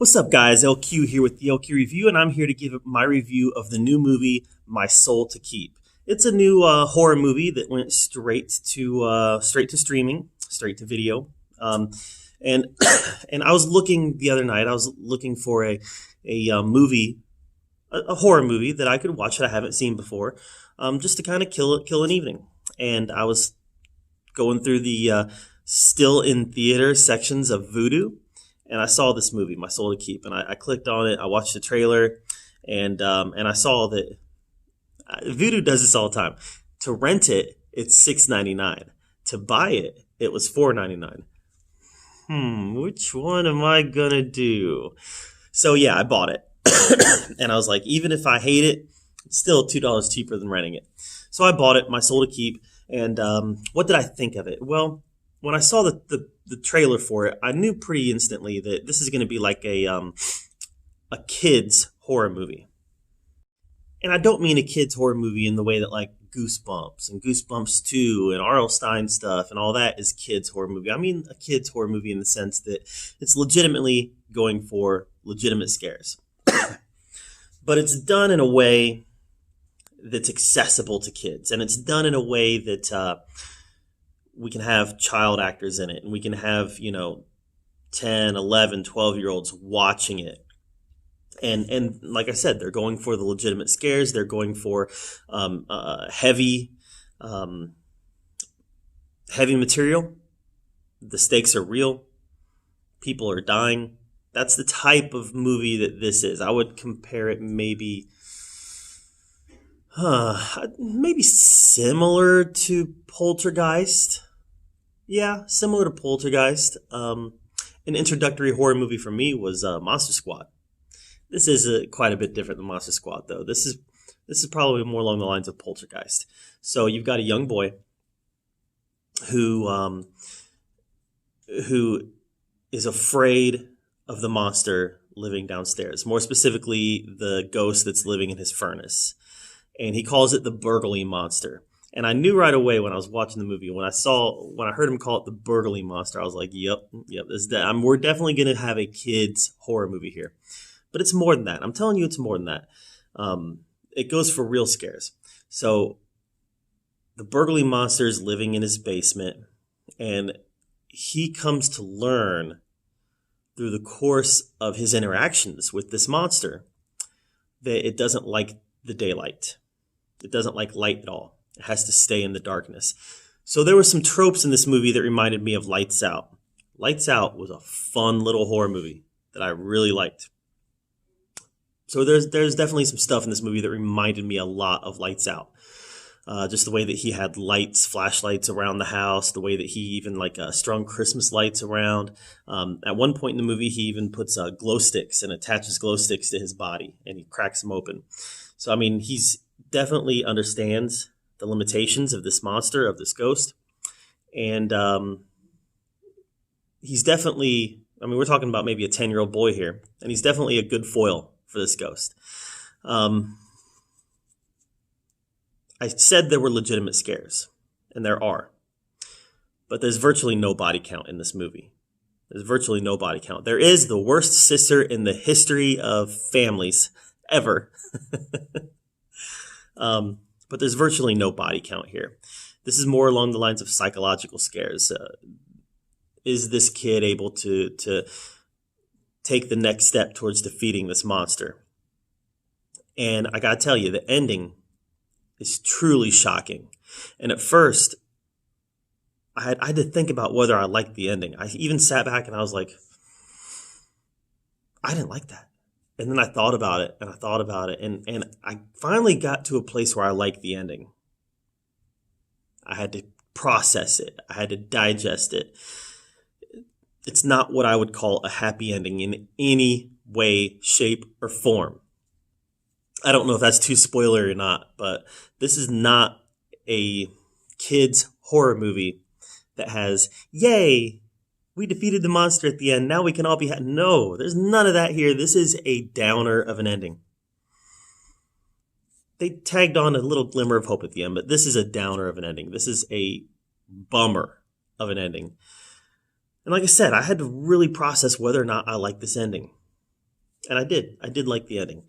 What's up, guys? LQ here with the LQ Review, and I'm here to give my review of the new movie, My Soul to Keep. It's a new horror movie that went straight to streaming, straight to video. And and I was looking the other night. I was looking for a movie, a horror movie that I could watch that I haven't seen before, just to kind of kill an evening. And I was going through the still in theater sections of Vudu, and I saw this movie, My Soul to Keep, and I clicked on it. I watched the trailer, and I saw that Vudu does this all the time. To rent it, it's $6.99. To buy it, it was $4.99. Which one am I gonna do? So yeah, I bought it, and I was like, even if I hate it, it's still $2 cheaper than renting it. So I bought it, My Soul to Keep, and what did I think of it? Well, when I saw the trailer for it, I knew pretty instantly that this is going to be like a kids horror movie. And I don't mean a kids horror movie in the way that like Goosebumps and Goosebumps 2 and R.L. Stine stuff and all that is kids horror movie. I mean a kids horror movie in the sense that it's legitimately going for legitimate scares. But it's done in a way that's accessible to kids, and it's done in a way that we can have child actors in it, and we can have 10, 11, 12-year-olds watching it. And like I said, they're going for the legitimate scares. They're going for heavy material. The stakes are real. People are dying. That's the type of movie that this is. I would compare it maybe similar to Poltergeist. Yeah, similar to Poltergeist. An introductory horror movie for me was Monster Squad. This is quite a bit different than Monster Squad, though. This is probably more along the lines of Poltergeist. So you've got a young boy who is afraid of the monster living downstairs. More specifically, the ghost that's living in his furnace. And he calls it the Burgley Monster. And I knew right away when I was watching the movie, when I heard him call it the Burgley Monster, I was like, yep, we're definitely going to have a kids horror movie here. But it's more than that. I'm telling you, it's more than that. It goes for real scares. So the Burgley Monster is living in his basement, and he comes to learn through the course of his interactions with this monster that it doesn't like the daylight. It doesn't like light at all. It has to stay in the darkness. So there were some tropes in this movie that reminded me of Lights Out. Lights Out was a fun little horror movie that I really liked. So there's definitely some stuff in this movie that reminded me a lot of Lights Out. Just the way that he had flashlights around the house, the way that he even strung Christmas lights around. At one point in the movie, he even puts glow sticks and attaches glow sticks to his body, and he cracks them open. So, I mean, he's definitely understands the limitations of this monster, of this ghost. And he's definitely, we're talking about maybe a 10-year-old boy here, and he's definitely a good foil for this ghost. I said there were legitimate scares, and there are. But there's virtually no body count in this movie. There's virtually no body count. There is the worst sister in the history of families ever. But there's virtually no body count here. This is more along the lines of psychological scares. Is this kid able to take the next step towards defeating this monster? And I gotta tell you, the ending is truly shocking. And at first, I had to think about whether I liked the ending. I even sat back and I was like, I didn't like that. And then I thought about it, and I finally got to a place where I liked the ending. I had to process it. I had to digest it. It's not what I would call a happy ending in any way, shape, or form. I don't know if that's too spoiler or not, but this is not a kids horror movie that has, yay, we defeated the monster at the end, now we can all be happy. No, there's none of that here. This is a downer of an ending. They tagged on a little glimmer of hope at the end, but this is a downer of an ending. This is a bummer of an ending. And like I said, I had to really process whether or not I like this ending. And I did like the ending.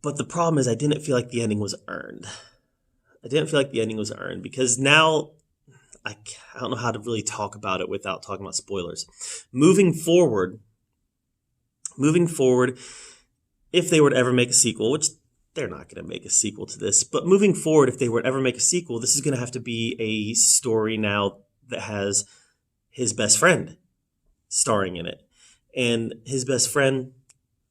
But the problem is I didn't feel like the ending was earned. I didn't feel like the ending was earned because now I don't know how to really talk about it without talking about spoilers. Moving forward, if they were to ever make a sequel, which they're not going to make a sequel to this, but moving forward, if they were to ever make a sequel, this is going to have to be a story now that has his best friend starring in it. And his best friend,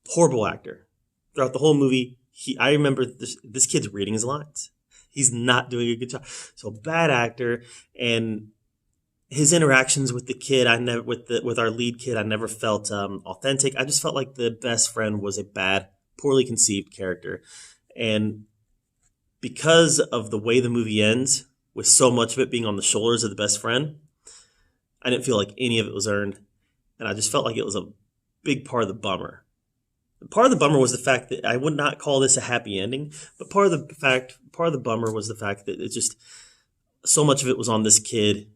horrible actor. Throughout the whole movie, I remember this kid's reading his lines. He's not doing a good job. So bad actor, and his interactions with the kid, with our lead kid, I never felt authentic. I just felt like the best friend was a bad, poorly conceived character. And because of the way the movie ends, with so much of it being on the shoulders of the best friend, I didn't feel like any of it was earned. And I just felt like it was a big part of the bummer. Part of the bummer was the fact that I would not call this a happy ending, but part of the bummer was the fact that it just, so much of it was on this kid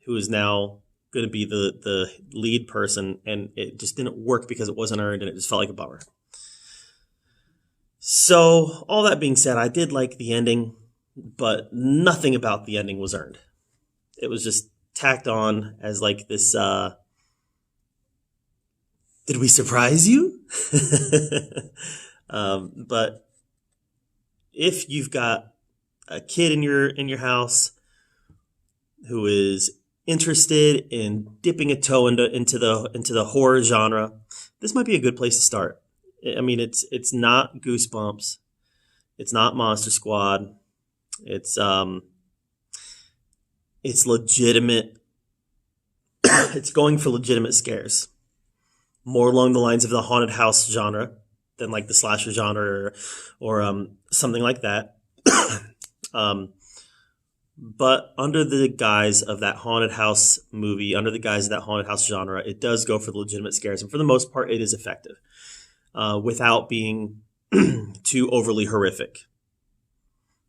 who is now going to be the lead person, and it just didn't work because it wasn't earned, and it just felt like a bummer. So all that being said, I did like the ending, but nothing about the ending was earned. It was just tacked on as like this, did we surprise you? But if you've got a kid in your house who is interested in dipping a toe into the horror genre, this might be a good place to start. I mean, it's not Goosebumps, it's not Monster Squad, it's legitimate. It's going for legitimate scares, more along the lines of the haunted house genre than like the slasher genre or something like that. But under the guise of that haunted house movie, under the guise of that haunted house genre, it does go for the legitimate scares. And for the most part, it is effective without being too overly horrific.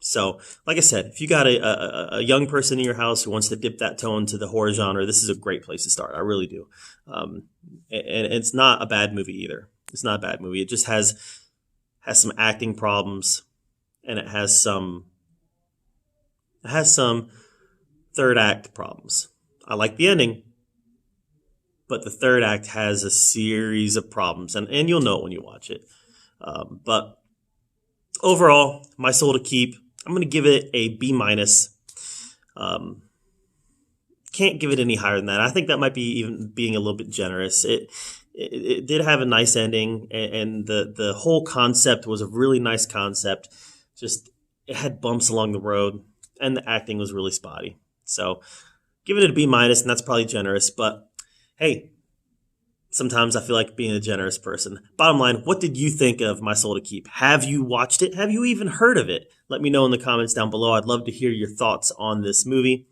So, like I said, if you got a young person in your house who wants to dip that toe into the horror genre, this is a great place to start. I really do. And it's not a bad movie either. It's not a bad movie. It just has some acting problems, and it has some third act problems. I like the ending, but the third act has a series of problems, and you'll know it when you watch it. But overall, My Soul to Keep, I'm going to give it a B-. Can't give it any higher than that. I think that might be even being a little bit generous. It did have a nice ending, and the whole concept was a really nice concept. Just it had bumps along the road, and the acting was really spotty. So giving it a B-, and that's probably generous. But hey, sometimes I feel like being a generous person. Bottom line, what did you think of My Soul to Keep? Have you watched it? Have you even heard of it? Let me know in the comments down below. I'd love to hear your thoughts on this movie.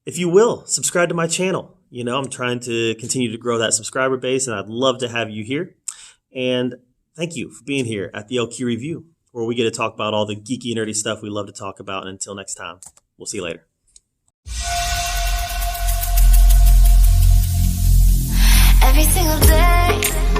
If you will, subscribe to my channel. You know, I'm trying to continue to grow that subscriber base, and I'd love to have you here. And thank you for being here at the LQ Review, where we get to talk about all the geeky, nerdy stuff we love to talk about. And until next time, we'll see you later. Every single day